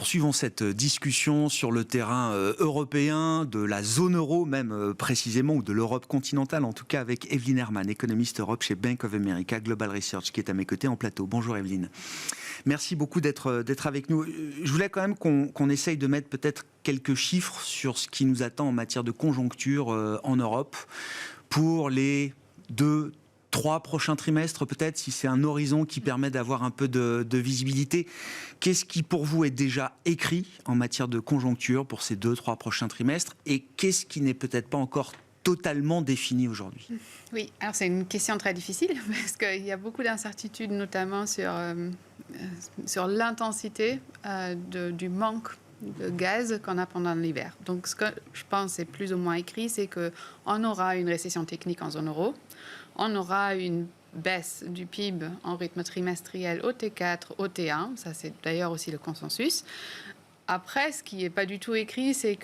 poursuivons cette discussion sur le terrain européen, de la zone euro même précisément, ou de l'Europe continentale en tout cas, avec Evelyne Hermann, économiste Europe chez Bank of America Global Research, qui est à mes côtés en plateau. Bonjour Evelyne. Merci beaucoup d'être avec nous. Je voulais quand même qu'on essaye de mettre peut-être quelques chiffres sur ce qui nous attend en matière de conjoncture en Europe pour les 2-3 prochains trimestres, peut-être, si c'est un horizon qui permet d'avoir un peu de visibilité. Qu'est-ce qui, pour vous, est déjà écrit en matière de conjoncture pour ces 2-3 prochains trimestres, et qu'est-ce qui n'est peut-être pas encore totalement défini aujourd'hui? Oui, alors c'est une question très difficile, parce qu'il y a beaucoup d'incertitudes, notamment sur l'intensité du manque de gaz qu'on a pendant l'hiver. Donc, ce que je pense est plus ou moins écrit, c'est qu'on aura une récession technique en zone euro, on aura une baisse du PIB en rythme trimestriel au T4, au T1, ça c'est d'ailleurs aussi le consensus. Après, ce qui n'est pas du tout écrit, c'est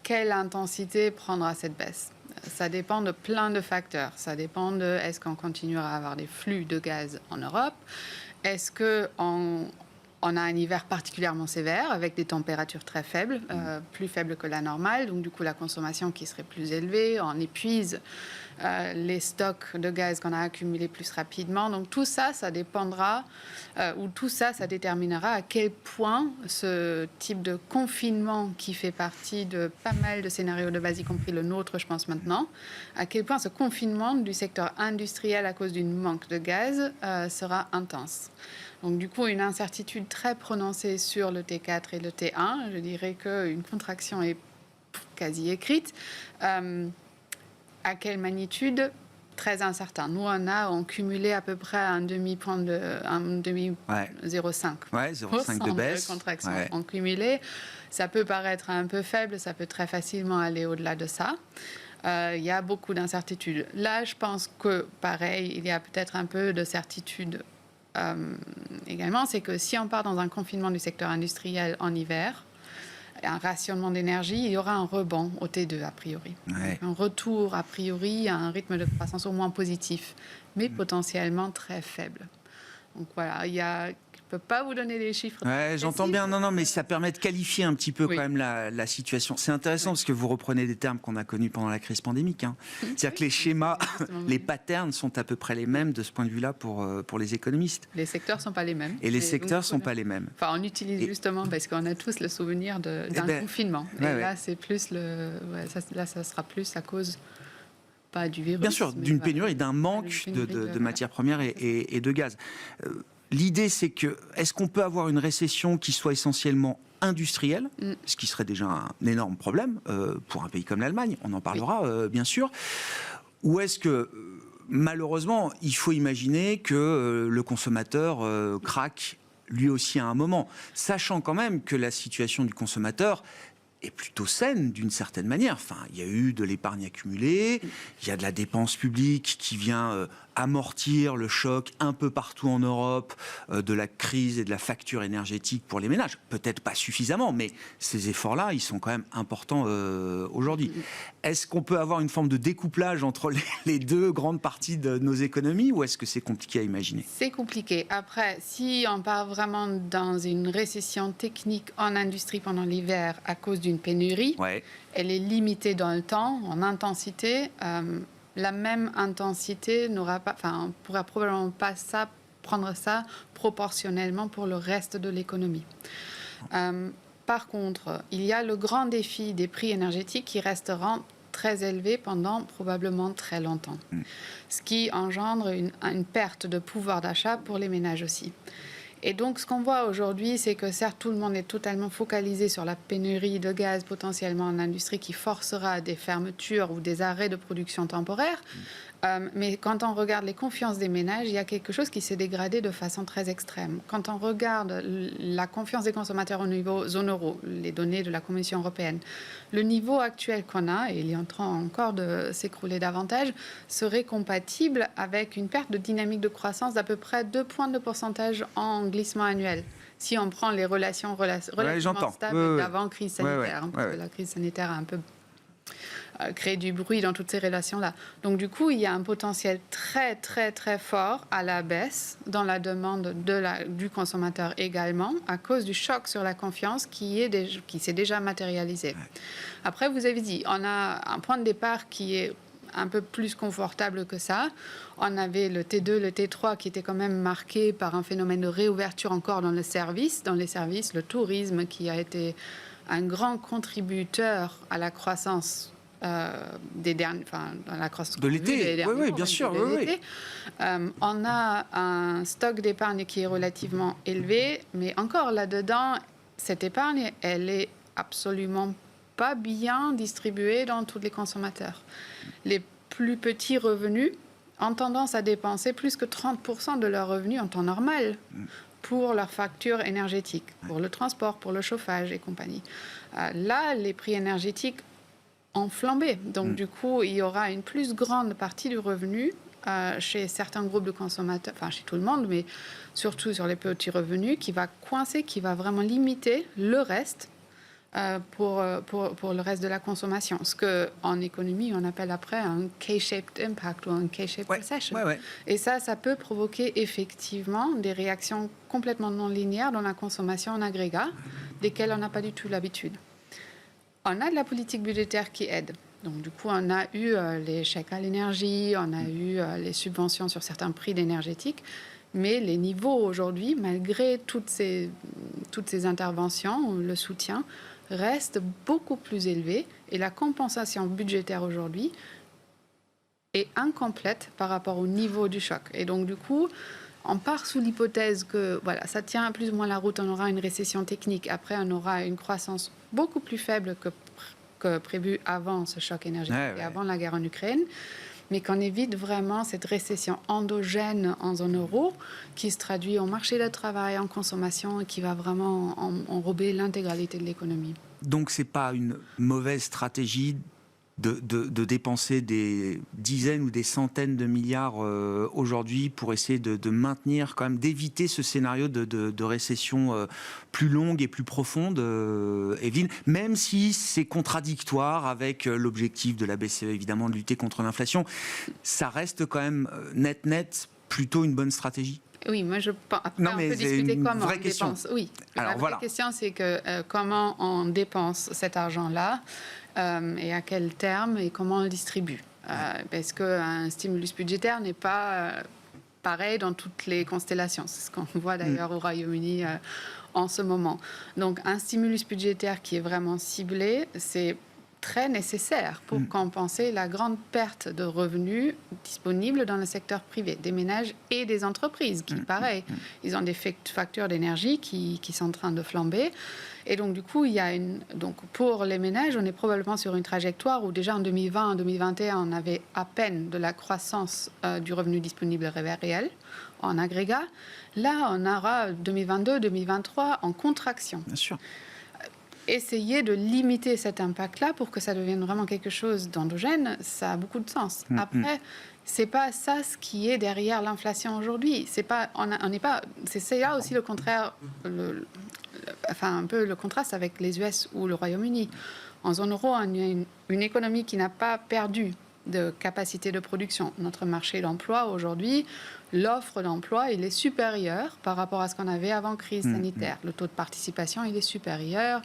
quelle intensité prendra cette baisse. Ça dépend de plein de facteurs. Ça dépend de est-ce qu'on continuera à avoir des flux de gaz en Europe, est-ce qu'on a un hiver particulièrement sévère avec des températures très faibles, plus faibles que la normale, donc du coup la consommation qui serait plus élevée, on épuise les stocks de gaz qu'on a accumulés plus rapidement. Donc tout ça, ça dépendra, ça déterminera à quel point ce type de confinement qui fait partie de pas mal de scénarios de base, y compris le nôtre, je pense maintenant, à quel point ce confinement du secteur industriel à cause d'une manque de gaz sera intense. Donc du coup, une incertitude très prononcée sur le T4 et le T1. Je dirais qu'une contraction est quasi écrite. À quelle magnitude? Très incertain. Nous, on a cumulé à peu près un demi-point de 0,5. Ouais, 0,5 de baisse. De contraction en cumulé. Ça peut paraître un peu faible, ça peut très facilement aller au-delà de ça. Il y a beaucoup d'incertitudes. Là, je pense que, pareil, il y a peut-être un peu de certitude également, c'est que si on part dans un confinement du secteur industriel en hiver, un rationnement d'énergie, il y aura un rebond au T2 a priori. Ouais. Un retour a priori à un rythme de croissance au moins positif, mais potentiellement très faible. Donc voilà, je ne peux pas vous donner des chiffres. Ouais, j'entends bien. Non, mais ça permet de qualifier un petit peu quand même la situation. C'est intéressant parce que vous reprenez des termes qu'on a connus pendant la crise pandémique. C'est-à-dire que les schémas, les patterns sont à peu près les mêmes de ce point de vue-là pour les économistes. Les secteurs ne sont pas les mêmes. Et les secteurs ne sont pas les mêmes. Enfin, on utilise justement parce qu'on a tous le souvenir d'un confinement. Et là, c'est plus là, ça sera plus à cause pas du virus. Bien sûr, d'une pénurie, d'un manque de matières premières et de gaz. L'idée, c'est est-ce qu'on peut avoir une récession qui soit essentiellement industrielle, ce qui serait déjà un énorme problème pour un pays comme l'Allemagne, on en parlera bien sûr, ou est-ce que malheureusement, il faut imaginer que le consommateur craque lui aussi à un moment, sachant quand même que la situation du consommateur est plutôt saine d'une certaine manière. Enfin, il y a eu de l'épargne accumulée, il y a de la dépense publique qui vient amortir le choc un peu partout en Europe de la crise et de la facture énergétique pour les ménages. Peut-être pas suffisamment, mais ces efforts-là, ils sont quand même importants aujourd'hui. Est-ce qu'on peut avoir une forme de découplage entre les deux grandes parties de nos économies, ou est-ce que c'est compliqué à imaginer? C'est compliqué. Après, si on part vraiment dans une récession technique en industrie pendant l'hiver à cause d'une pénurie, elle est limitée dans le temps, en intensité. La même intensité on pourra probablement pas prendre ça proportionnellement pour le reste de l'économie. Par contre, il y a le grand défi des prix énergétiques qui resteront très élevés pendant probablement très longtemps, ce qui engendre une perte de pouvoir d'achat pour les ménages aussi. Et donc, ce qu'on voit aujourd'hui, c'est que certes, tout le monde est totalement focalisé sur la pénurie de gaz potentiellement en industrie qui forcera des fermetures ou des arrêts de production temporaires. Mais quand on regarde les confiances des ménages, il y a quelque chose qui s'est dégradé de façon très extrême. Quand on regarde la confiance des consommateurs au niveau zone euro, les données de la Commission européenne, le niveau actuel qu'on a, et il est en train encore de s'écrouler davantage, serait compatible avec une perte de dynamique de croissance d'à peu près 2 points de pourcentage en glissement annuel. Si on prend les relations relativement stables d'avant crise sanitaire, parce que la crise sanitaire a un peu créer du bruit dans toutes ces relations-là. Donc du coup, il y a un potentiel très très très fort à la baisse dans la demande du consommateur également, à cause du choc sur la confiance qui s'est déjà matérialisé. Après, vous avez dit, on a un point de départ qui est un peu plus confortable que ça. On avait le T2, le T3 qui était quand même marqué par un phénomène de réouverture encore dans les services, le tourisme qui a été un grand contributeur à la croissance dans la croissance de l'été. Oui, bien sûr. Oui. On a un stock d'épargne qui est relativement élevé, mais encore là-dedans, cette épargne, elle est absolument pas bien distribuée dans tous les consommateurs. Les plus petits revenus ont tendance à dépenser plus que 30% de leurs revenus en temps normal pour leurs factures énergétiques, pour le transport, pour le chauffage et compagnie. Là, les prix énergétiques ont flambé. Donc, du coup, il y aura une plus grande partie du revenu chez certains groupes de consommateurs, enfin chez tout le monde, mais surtout sur les petits revenus, qui va coincer, qui va vraiment limiter le reste pour le reste de la consommation. Ce qu'en économie, on appelle après un K-shaped impact ou un K-shaped recession. Et ça peut provoquer effectivement des réactions complètement non linéaires dans la consommation en agrégat, desquelles on n'a pas du tout l'habitude. On a de la politique budgétaire qui aide. Donc, du coup, on a eu les chèques à l'énergie, on a eu les subventions sur certains prix d'énergétique. Mais les niveaux aujourd'hui, malgré toutes ces interventions, le soutien, restent beaucoup plus élevés. Et la compensation budgétaire aujourd'hui est incomplète par rapport au niveau du choc. Et donc, du coup, on part sous l'hypothèse que ça tient plus ou moins la route, on aura une récession technique. Après, on aura une croissance beaucoup plus faible que prévu avant ce choc énergétique et avant la guerre en Ukraine. Mais qu'on évite vraiment cette récession endogène en zone euro qui se traduit en marché du travail, en consommation et qui va vraiment enrober l'intégralité de l'économie. Donc, ce n'est pas une mauvaise stratégie de dépenser des dizaines ou des centaines de milliards aujourd'hui pour essayer de maintenir, quand même, d'éviter ce scénario de récession plus longue et plus profonde, Evelyne, même si c'est contradictoire avec l'objectif de la BCE, évidemment, de lutter contre l'inflation, ça reste quand même net plutôt une bonne stratégie. Oui, moi je pense. Après, on peut discuter comment on dépense. Oui. Alors, la vraie question, c'est que comment on dépense cet argent-là et à quel terme et comment on le distribue. Parce qu'un stimulus budgétaire n'est pas pareil dans toutes les constellations. C'est ce qu'on voit d'ailleurs au Royaume-Uni en ce moment. Donc, un stimulus budgétaire qui est vraiment ciblé, c'est très nécessaire pour compenser la grande perte de revenus disponibles dans le secteur privé, des ménages et des entreprises, qui, pareil, ils ont des factures d'énergie qui sont en train de flamber. Et donc, du coup, donc, pour les ménages, on est probablement sur une trajectoire où déjà en 2020, en 2021, on avait à peine de la croissance du revenu disponible réel en agrégat. Là, on aura 2022, 2023 en contraction. Bien sûr. Essayer de limiter cet impact-là pour que ça devienne vraiment quelque chose d'endogène, ça a beaucoup de sens. Après, c'est pas ça ce qui est derrière l'inflation aujourd'hui. C'est là aussi le contraire, un peu le contraste avec les US ou le Royaume-Uni. En zone euro, on a une économie qui n'a pas perdu de capacité de production. Notre marché d'emploi aujourd'hui, l'offre d'emploi, il est supérieur par rapport à ce qu'on avait avant crise sanitaire. Le taux de participation, il est supérieur.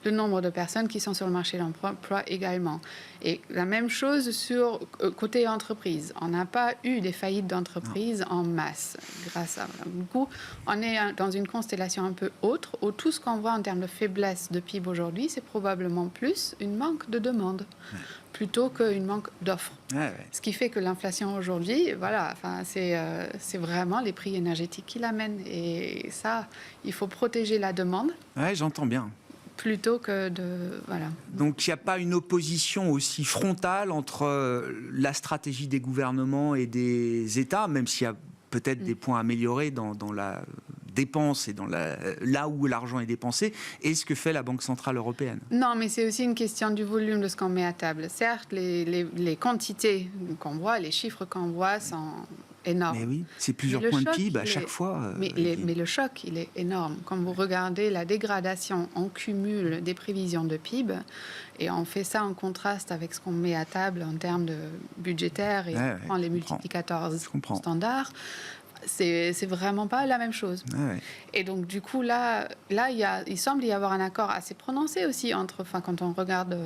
Le nombre de personnes qui sont sur le marché d'emploi également. Et la même chose sur côté entreprise. On n'a pas eu des faillites d'entreprises en masse. Grâce à du coup, on est dans une constellation un peu autre où tout ce qu'on voit en termes de faiblesse de PIB aujourd'hui, c'est probablement plus une manque de demande plutôt qu'une manque d'offres. Ce qui fait que l'inflation aujourd'hui, c'est vraiment les prix énergétiques qui l'amènent. Et ça, il faut protéger la demande. Oui, j'entends bien. Plutôt que de... Donc, il n'y a pas une opposition aussi frontale entre la stratégie des gouvernements et des États, même s'il y a peut-être des points améliorés dans la dépense et là où l'argent est dépensé, et ce que fait la Banque Centrale Européenne. Non, mais c'est aussi une question du volume de ce qu'on met à table. Certes, les quantités qu'on voit, les chiffres qu'on voit sont énorme. Mais oui, c'est plusieurs Mais le points de choc, PIB à chaque fois. Mais le choc, il est énorme. Quand vous regardez la dégradation, on cumule des prévisions de PIB et on fait ça en contraste avec ce qu'on met à table en termes de budgétaire et on prend les multiplicateurs standards. C'est vraiment pas la même chose. Et donc, du coup, là il semble y avoir un accord assez prononcé aussi quand on regarde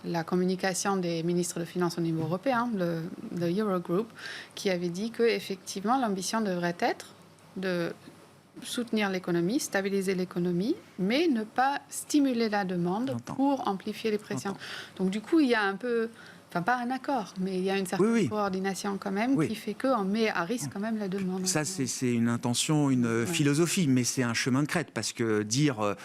la communication des ministres de Finances au niveau européen, le Eurogroup, qui avait dit qu'effectivement, l'ambition devrait être de soutenir l'économie, stabiliser l'économie, mais ne pas stimuler la demande pour amplifier les pressions. Donc, du coup, il y a un peu... Enfin, pas un accord, mais il y a une certaine coordination quand même qui fait qu'on met à risque quand même la demande. Ça, c'est une intention, une philosophie, mais c'est un chemin de crête, parce que dire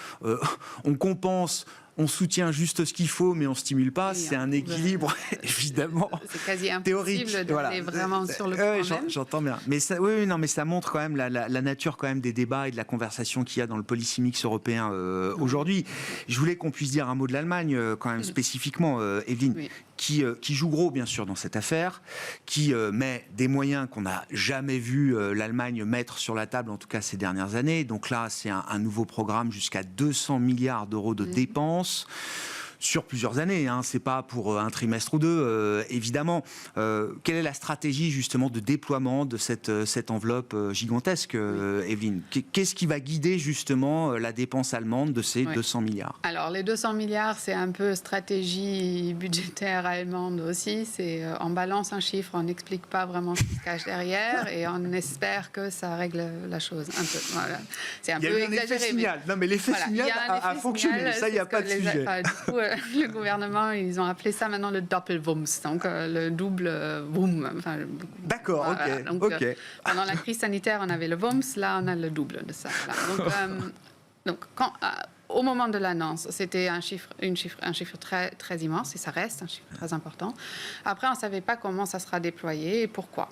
on compense, on soutient juste ce qu'il faut, mais on ne stimule pas, c'est un équilibre, évidemment, c'est quasi théorique. Impossible d'aller vraiment sur le point même. J'entends bien. Mais ça, mais ça montre quand même la nature quand même des débats et de la conversation qu'il y a dans le policy mix européen aujourd'hui. Je voulais qu'on puisse dire un mot de l'Allemagne, quand même spécifiquement, Evelyne. Oui. Qui joue gros, bien sûr, dans cette affaire, qui met des moyens qu'on n'a jamais vu l'Allemagne mettre sur la table, en tout cas ces dernières années. Donc là, c'est un nouveau programme jusqu'à 200 milliards d'euros de dépenses sur plusieurs années, c'est pas pour un trimestre ou deux, évidemment. Quelle est la stratégie justement de déploiement de cette enveloppe gigantesque, Evelyne ? Qu'est-ce qui va guider justement la dépense allemande de ces 200 milliards ? Alors les 200 milliards, c'est un peu stratégie budgétaire allemande aussi. C'est on balance un chiffre, on n'explique pas vraiment ce qui se cache derrière et on espère que ça règle la chose un peu. Voilà. C'est un peu exagéré. Non, mais l'effet signal a fonctionné. Ça, il n'y a pas de sujet. Le gouvernement, ils ont appelé ça maintenant le Doppelwumms, donc le double boom. D'accord, voilà. Donc, pendant la crise sanitaire, on avait le Wumms, là, on a le double de ça. Voilà. Donc au moment de l'annonce, c'était un chiffre très, très immense, et ça reste un chiffre très important. Après, on ne savait pas comment ça sera déployé et pourquoi.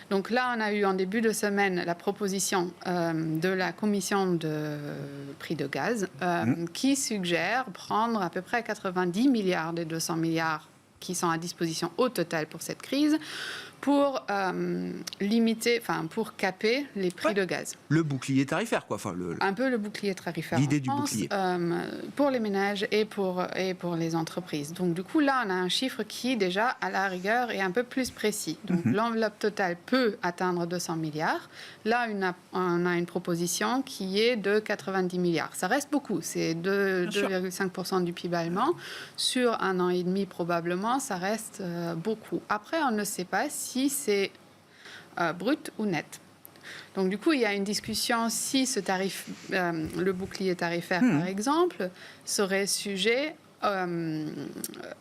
Donc là, on a eu en début de semaine la proposition de la commission de prix de gaz qui suggère prendre à peu près 90 milliards des 200 milliards qui sont à disposition au total pour cette crise pour pour caper les prix de gaz. Le bouclier tarifaire, quoi. Un peu le bouclier tarifaire. L'idée du bouclier. Pour les ménages et pour les entreprises. Donc, du coup, là, on a un chiffre qui, déjà, à la rigueur, est un peu plus précis. Donc, l'enveloppe totale peut atteindre 200 milliards. Là, on a une proposition qui est de 90 milliards. Ça reste beaucoup. C'est 2,5% du PIB allemand. Sur un an et demi, probablement, ça reste beaucoup. Après, on ne sait pas si c'est brut ou net. Donc, du coup, il y a une discussion si ce tarif, le bouclier tarifaire, par exemple, serait sujet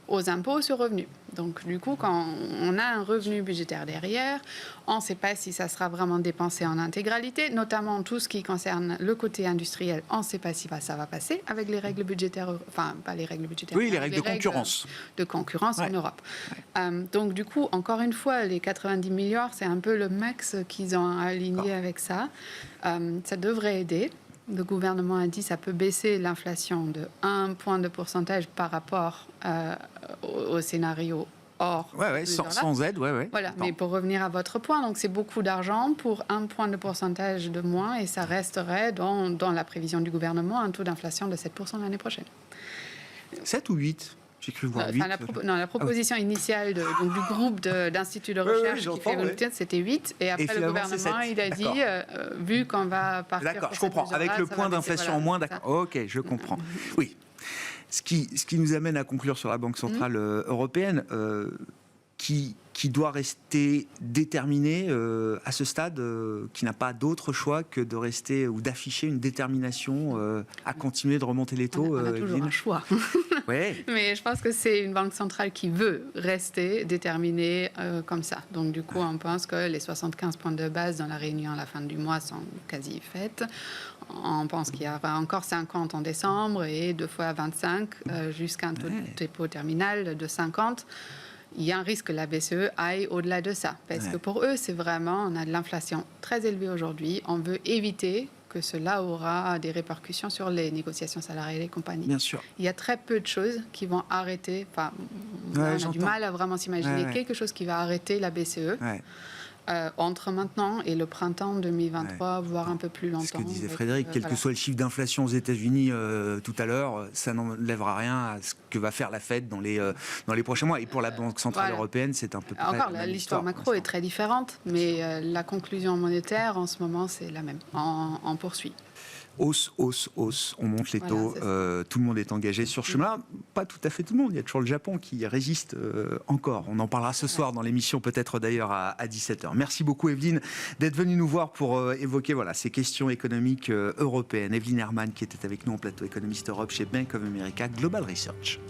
aux impôts sur revenus. Donc, du coup, quand on a un revenu budgétaire derrière, on ne sait pas si ça sera vraiment dépensé en intégralité, notamment tout ce qui concerne le côté industriel. On ne sait pas si ça va passer avec les règles budgétaires, enfin, pas les règles budgétaires. Oui, les règles de concurrence. De concurrence en Europe. Donc, du coup, encore une fois, les 90 milliards, c'est un peu le max qu'ils ont aligné avec ça. Ça devrait aider. Le gouvernement a dit que ça peut baisser l'inflation de 1 point de pourcentage par rapport au scénario hors. Sans aide, Voilà, mais pour revenir à votre point, donc c'est beaucoup d'argent pour 1 point de pourcentage de moins et ça resterait dans la prévision du gouvernement un taux d'inflation de 7% l'année prochaine. 7 ou 8 ? J'ai cru voir 8. La proposition initiale du groupe d'instituts de recherche qui fait évoluer, c'était 8. Et après, le gouvernement, il a dit, vu qu'on va partir... D'accord, je comprends. Avec le point d'inflation en moins, d'accord. Ok, je comprends. Oui. Ce qui nous amène à conclure sur la Banque Centrale Européenne, qui doit rester déterminée à ce stade, qui n'a pas d'autre choix que de rester ou d'afficher une détermination à continuer de remonter les taux. On a toujours un choix. Ouais. Mais je pense que c'est une banque centrale qui veut rester déterminée comme ça. Donc du coup, on pense que les 75 points de base dans la réunion à la fin du mois sont quasi faites. On pense qu'il y aura encore 50 en décembre et 2 fois 25 jusqu'à un taux de dépôt terminal de 50. Il y a un risque que la BCE aille au-delà de ça. Parce que pour eux, c'est vraiment, on a de l'inflation très élevée aujourd'hui. On veut éviter que cela aura des répercussions sur les négociations salariales et compagnie. Bien sûr. Il y a très peu de choses qui vont arrêter. Enfin, on a du mal à vraiment s'imaginer quelque chose qui va arrêter la BCE. entre maintenant et le printemps 2023, voire un peu plus longtemps. Ce que disait Frédéric, quel que soit le chiffre d'inflation aux États-Unis tout à l'heure, ça n'enlèvera rien à ce que va faire la Fed dans les prochains mois. Et pour la Banque Centrale Européenne, c'est un peu près encore, la même l'histoire macro est très différente, mais la conclusion monétaire, en ce moment, c'est la même. On poursuit. Hausse, on monte les taux, tout le monde est engagé sur ce chemin-là. Pas tout à fait tout le monde, il y a toujours le Japon qui résiste encore. On en parlera ce soir dans l'émission, peut-être d'ailleurs à 17h. Merci beaucoup Evelyne d'être venue nous voir pour évoquer ces questions économiques européennes. Evelyne Hermann qui était avec nous en plateau économiste Europe chez Bank of America Global Research.